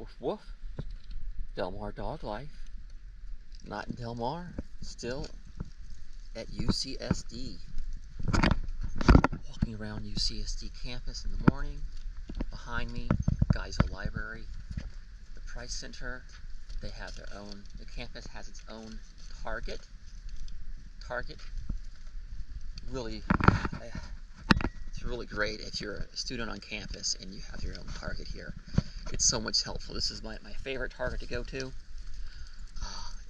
Woof woof. Del Mar Dog Life. Not in Del Mar, still at UCSD. Walking around UCSD campus in the morning. Behind me, Geisel Library. The Price Center, they have their own, the campus has its own Target. Really, it's really great if you're a student on campus and you have your own Target here. It's so much helpful. This is my favorite Target to go to.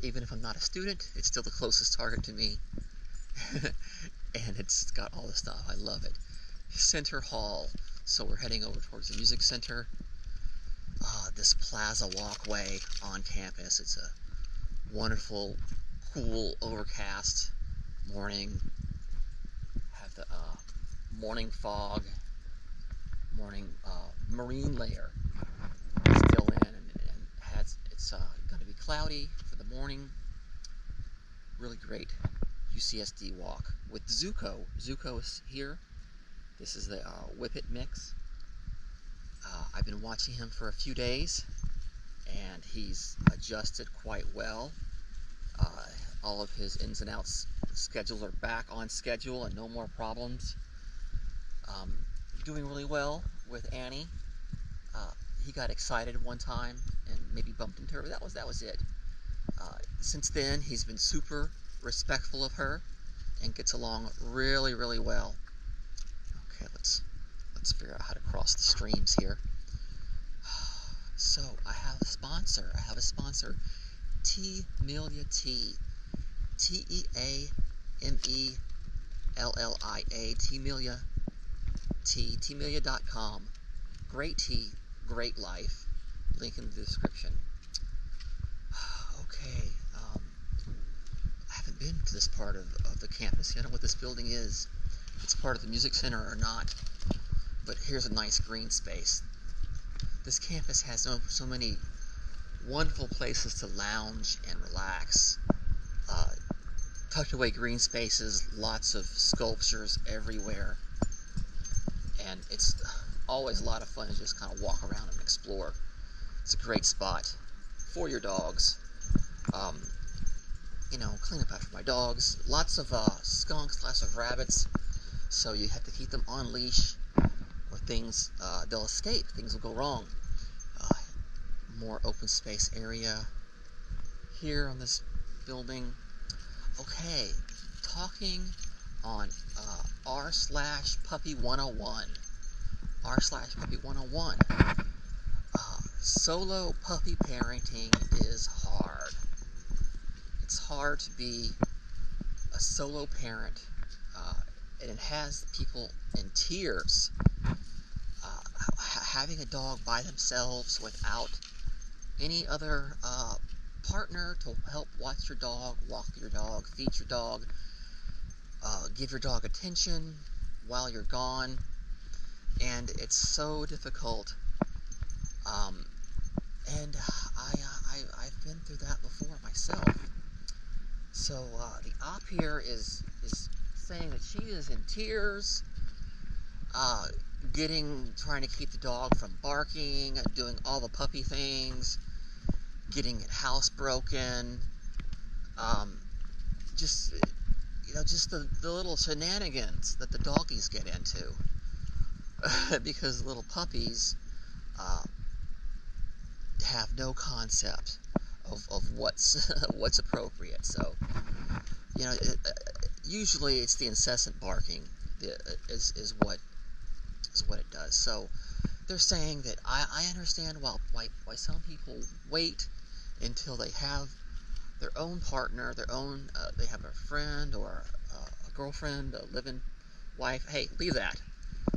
Even if I'm not a student, it's still the closest Target to me. And it's got all the stuff. I love it. Center Hall. So we're heading over towards the Music Center. This plaza walkway on campus. It's a wonderful, cool, overcast morning. Have the morning fog, morning marine layer still in, and it's going to be cloudy for the morning. Really great UCSD walk with Zuko. Zuko is here. This is the Whippet mix. I've been watching him for a few days, and he's adjusted quite well. All of his ins and outs schedules are back on schedule and no more problems. Doing really well with Annie. He got excited one time and maybe bumped into her, but that was it. Since then, he's been super respectful of her and gets along really, really well. Okay, let's figure out how to cross the streams here. So I have a sponsor. T-Melia Tea. T-E-A-M-E-L-L-I-A. T-Melia Tea. Tmelia.com. Great tea, great life. Link in the description. Okay. I haven't been to this part of the campus. I don't know what this building is. If it's part of the music center or not. But here's a nice green space. This campus has so many wonderful places to lounge and relax. Tucked away green spaces, lots of sculptures everywhere. And it's always a lot of fun to just kind of walk around and explore. It's a great spot for your dogs. Clean up after my dogs. Lots of skunks, lots of rabbits. So you have to keep them on leash, or things, they'll escape. Things will go wrong. More open space area here on this building. Okay, talking on r/Puppy101. r/Puppy101. Solo puppy parenting is hard. It's hard to be a solo parent, and it has people in tears. Having a dog by themselves without any other partner to help watch your dog, walk your dog, feed your dog, give your dog attention while you're gone, and it's so difficult. And I've been through that before myself. So the op here is saying that she is in tears, trying to keep the dog from barking, doing all the puppy things, getting it housebroken, just the little shenanigans that the doggies get into, because little puppies have no concept of what's appropriate. So usually it's the incessant barking is what it does. So they're saying that I understand why some people wait until they have their own partner, they have a friend or a girlfriend, a living wife. Hey, leave that.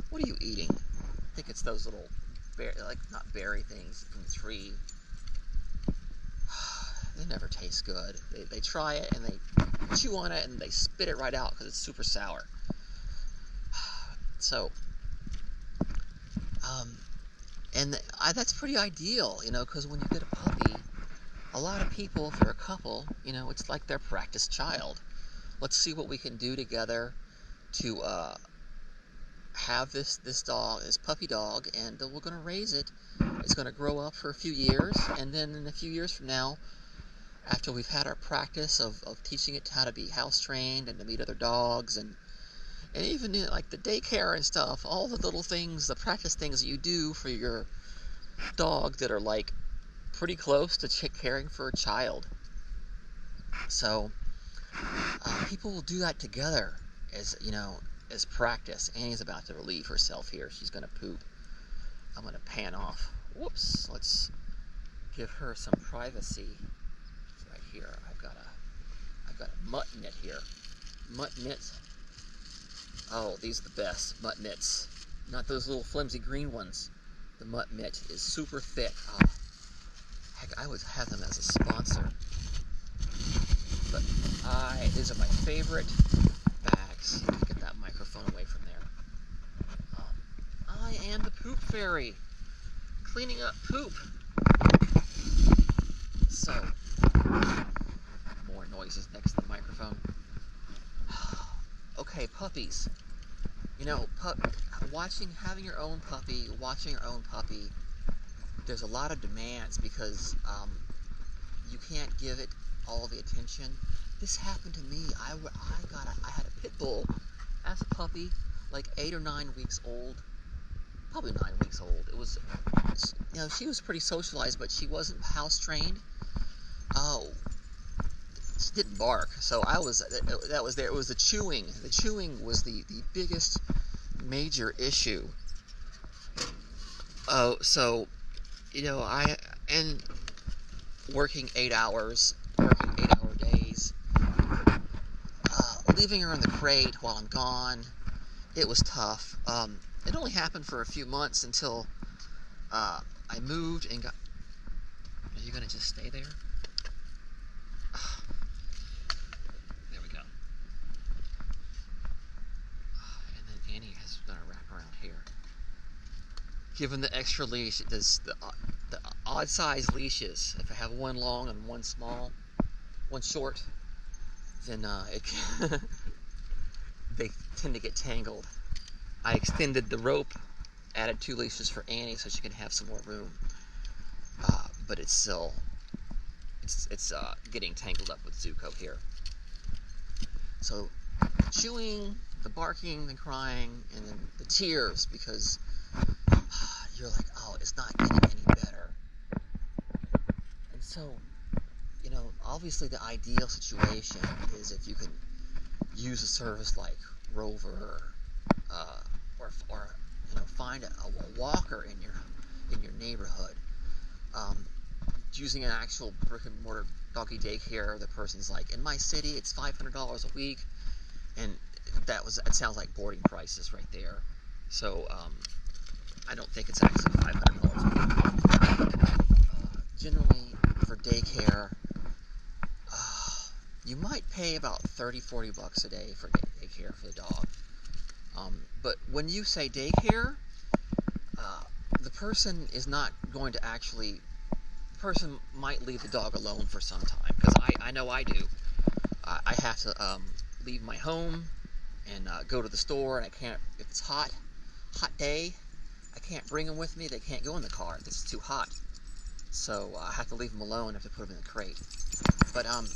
What are you eating? I think it's those little not berry things from the tree. They never taste good. They try it and they chew on it and they spit it right out because it's super sour. So that's pretty ideal, because when you get a puppy, a lot of people, if you're a couple, it's like their practice child. Let's see what we can do together to have this dog, this puppy dog, and we're going to raise it. It's going to grow up for a few years, and then in a few years from now, after we've had our practice of teaching it how to be house trained and to meet other dogs, and even like the daycare and stuff, all the little things, the practice things that you do for your dog that are like pretty close to caring for a child. So people will do that together as, as practice. Annie's about to relieve herself here. She's going to poop. I'm going to pan off. Whoops. Let's give her some privacy right here. I've got a mutt mitt here. Mutt mitts. Oh, these are the best mutt mitts. Not those little flimsy green ones. The mutt mitt is super thick. Oh, heck, I would have them as a sponsor. But these are my favorite bags. Get that microphone away from there. I am the poop fairy, cleaning up poop. So, more noises next to the microphone. Okay, puppies. Having your own puppy, watching your own puppy, there's a lot of demands because you can't give it all the attention. This happened to me. I had a pit bull as a puppy, like 8 or 9 weeks old, probably 9 weeks old. It was, she was pretty socialized, but she wasn't house trained. Oh, she didn't bark, so that was there. It was the chewing. The chewing was the biggest major issue. Oh, so and working 8-hour days, leaving her in the crate while I'm gone, it was tough. It only happened for a few months until I moved and got. Are you gonna just stay there? There we go. And then Annie has done a wrap around here. Given the extra leash, it does the odd size leashes. If I have one long and one small, one short, then they tend to get tangled. I extended the rope, added 2 leashes for Annie so she can have some more room. But it's still, it's getting tangled up with Zuko here. So chewing, the barking, the crying, and then the tears because you're like, oh, it's not getting any better. And so, obviously the ideal situation is if you can use a service like Rover, or find a walker in your neighborhood. Using an actual brick and mortar doggy daycare, the person's like, in my city it's $500 a week, and it sounds like boarding prices right there. So I don't think it's actually $500 a week. Generally for daycare, you might pay about $30-40 a day for daycare for the dog. But when you say daycare, the person is not going to actually. The person might leave the dog alone for some time, because I know I do. I have to leave my home and go to the store, and I can't. If it's hot day, I can't bring them with me. They can't go in the car. It's too hot. So I have to leave them alone. I have to put them in the crate. But I'm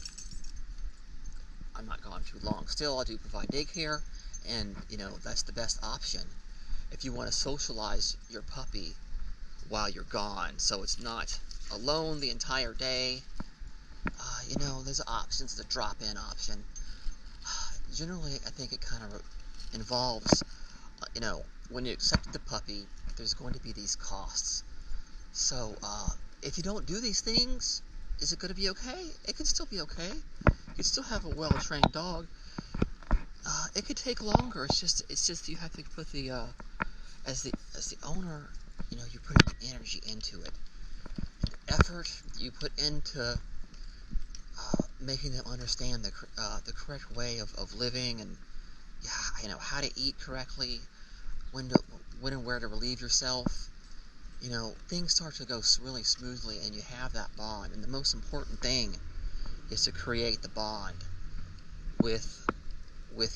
not gone too long. Still, I do provide daycare, and that's the best option if you want to socialize your puppy while you're gone, so it's not alone the entire day. There's options. The drop-in option. Generally, I think it kind of involves, when you accept the puppy, there's going to be these costs. So if you don't do these things, is it going to be okay? It can still be okay. You can still have a well-trained dog. It could take longer. It's just you have to put the as the owner, you put the energy into it. The effort you put into making them understand the correct way of living, and how to eat correctly, when and where to relieve yourself. Things start to go really smoothly, and you have that bond. And the most important thing is to create the bond with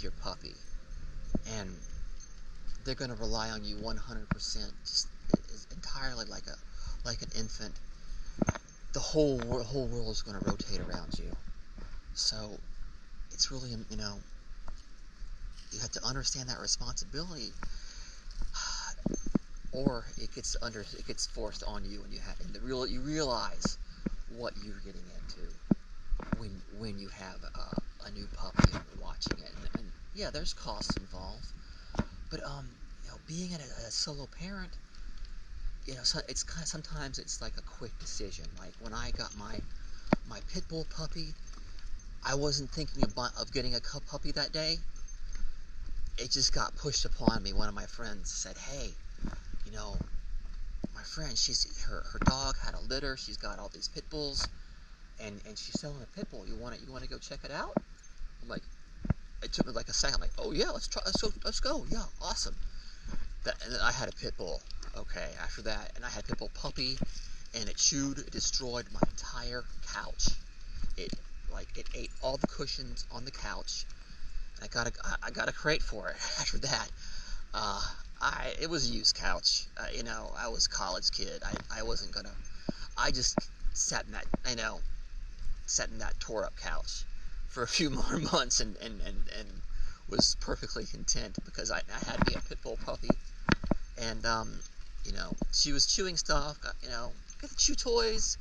your puppy. And they're going to rely on you 100%, just entirely like an infant. The whole world is going to rotate around you. So it's really, you have to understand that responsibility, or it gets forced on you, and you realize what you're getting into when you have a new puppy and you're watching it. And yeah, there's costs involved, but being a solo parent, so it's sometimes it's like a quick decision. Like when I got my pit bull puppy, I wasn't thinking of getting a puppy that day. It just got pushed upon me. One of my friends said, "Hey, my friend, her dog had a litter. She's got all these pit bulls, and she's selling a pit bull. You want to go check it out?" I'm like, it took me like a second. I'm like, "Oh yeah, let's go. Yeah, awesome." And then I had a pit bull. Okay, after that, and I had a pit bull puppy, and it destroyed my entire couch. It ate all the cushions on the couch. And I got a crate for it. After that, it was a used couch. I was a college kid. I wasn't gonna. I just sat in that tore up couch for a few more months and was perfectly content, because I had me a pit bull puppy, and she was chewing stuff. Get the chew toys.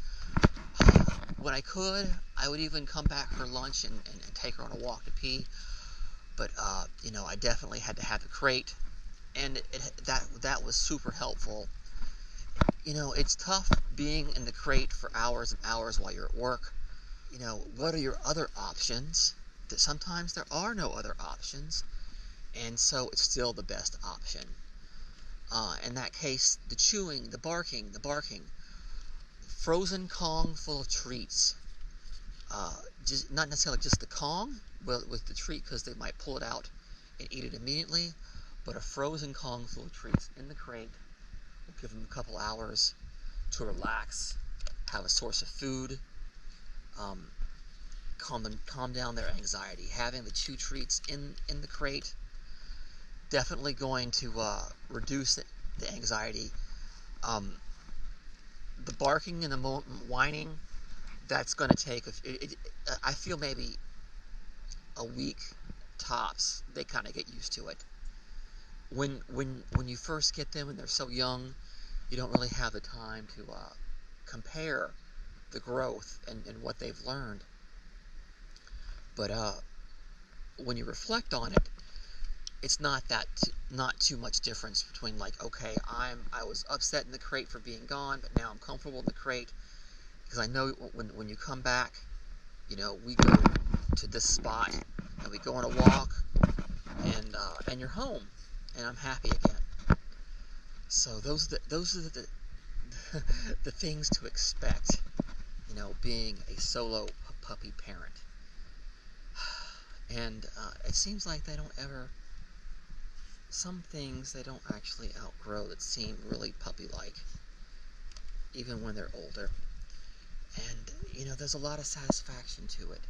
When I could, I would even come back for lunch and take her on a walk to pee. But I definitely had to have the crate, and that was super helpful. It's tough being in the crate for hours and hours while you're at work. What are your other options? Sometimes there are no other options, and so it's still the best option. In that case, the chewing, the barking, frozen Kong full of treats. Just not necessarily just the Kong with the treat, because they might pull it out and eat it immediately, but a frozen Kong full of treats in the crate will give them a couple hours to relax, have a source of food, calm down their anxiety. Having the chew treats in the crate definitely going to reduce the anxiety. The barking and the whining, that's going to take I feel maybe a week tops. They kind of get used to it. When you first get them and they're so young, you don't really have the time to compare the growth and what they've learned. But when you reflect on it, it's not too much difference between, like, okay, I was upset in the crate for being gone, but now I'm comfortable in the crate, because I know when you come back, we go to this spot and we go on a walk, and you're home, and I'm happy again. So those are the the things to expect, being a solo puppy parent. And it seems like some things they don't actually outgrow that seem really puppy-like, even when they're older. And, there's a lot of satisfaction to it.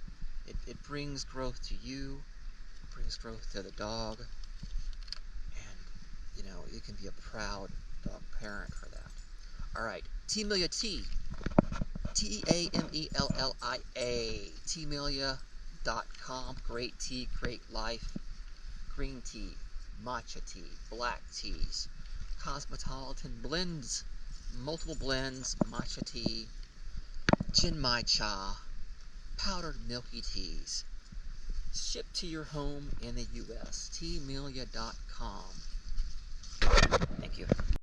It brings growth to you, it brings growth to the dog, and, you can be a proud dog parent for that. Alright, T-Melia, T-E-A-M-E-L-L-I-A, Tmelia.com, great tea, great life, green tea, matcha tea, black teas, cosmopolitan blends, multiple blends, matcha tea, Jinmai cha, powdered milky teas, shipped to your home in the U.S. Tmelia.com. Thank you.